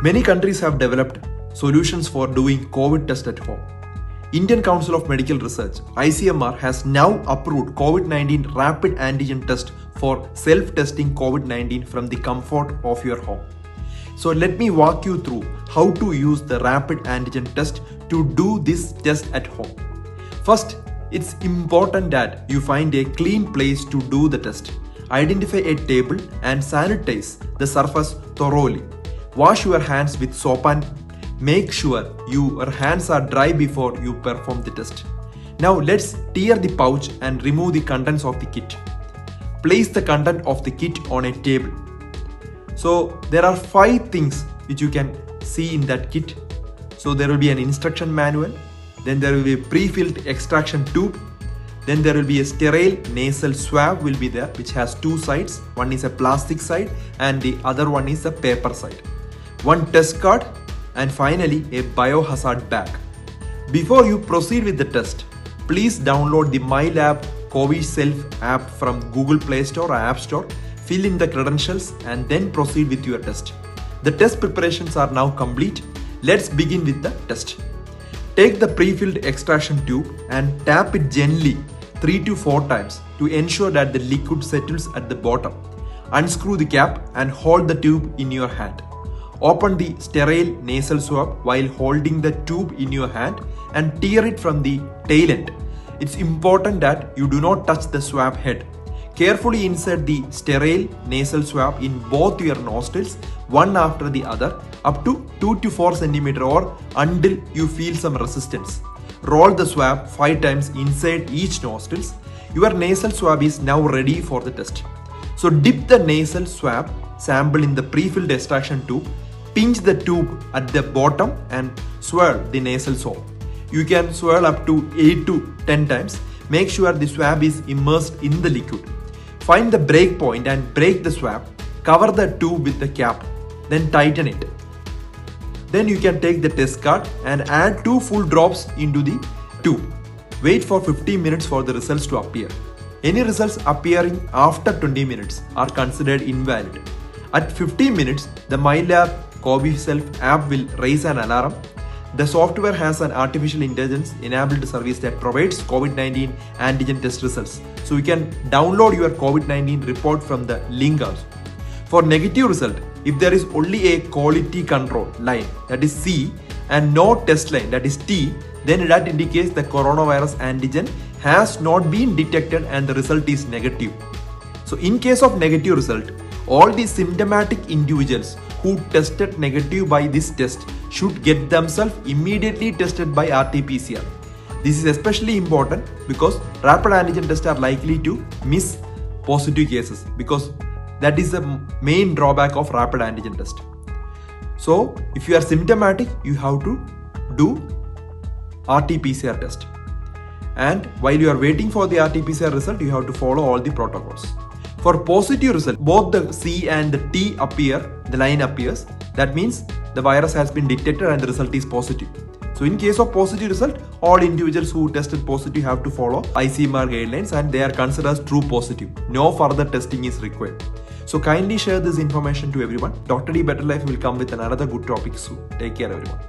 Many countries have developed solutions for doing COVID test at home. Indian Council of Medical Research (ICMR) has now approved COVID-19 rapid antigen test for self-testing COVID-19 from the comfort of your home. So let me walk you through how to use the rapid antigen test to do this test at home. First, it's important that you find a clean place to do the test. Identify a table and sanitize the surface thoroughly. Wash your hands with soap and make sure your hands are dry before you perform the test. Now let's tear the pouch and remove the contents of the kit. Place the content of the kit on a table. So there are 5 things which you can see in that kit. So there will be an instruction manual, then there will be a pre-filled extraction tube, then there will be a sterile nasal swab will be there which has 2 sides. One is a plastic side and the other one is a paper side. One test card and finally a biohazard bag. Before you proceed with the test, please download the MyLab COVID Self app from Google Play Store or App Store. Fill in the credentials and then proceed with your test. The test preparations are now complete. Let's begin with the test. Take the pre-filled extraction tube and tap it gently 3 to 4 times to ensure that the liquid settles at the bottom. Unscrew the cap and hold the tube in your hand. Open the sterile nasal swab while holding the tube in your hand and tear it from the tail end. It's important that you do not touch the swab head. Carefully insert the sterile nasal swab in both your nostrils, one after the other, up to 2 to 4 cm or until you feel some resistance. Roll the swab 5 times inside each nostril. Your nasal swab is now ready for the test. So dip the nasal swab sample in the pre-filled extraction tube, pinch the tube at the bottom and swirl the nasal swab. You can swirl up to 8 to 10 times. Make sure the swab is immersed in the liquid. Find the break point and break the swab. Cover the tube with the cap. Then tighten it. Then you can take the test card and add 2 full drops into the tube. Wait for 15 minutes for the results to appear. Any results appearing after 20 minutes are considered invalid. At 15 minutes, the MyLab COVID Self app will raise an alarm. The software has an artificial intelligence enabled service that provides COVID-19 antigen test results. So you can download your COVID-19 report from the link also. For negative result, if there is only a quality control line, that is C, and no test line, that is T, then that indicates the coronavirus antigen has not been detected and the result is negative. So in case of negative result, all the symptomatic individuals who tested negative by this test should get themselves immediately tested by RT-PCR. This is especially important because rapid antigen tests are likely to miss positive cases because that is the main drawback of rapid antigen test. So if you are symptomatic, you have to do RT-PCR test. And while you are waiting for the RT-PCR result, you have to follow all the protocols. For positive result, both the C and the T appear, the line appears. That means the virus has been detected and the result is positive. So in case of positive result, all individuals who tested positive have to follow ICMR guidelines and they are considered as true positive. No further testing is required. So kindly share this information to everyone. Dr. D Better Life will come with another good topic soon. Take care everyone.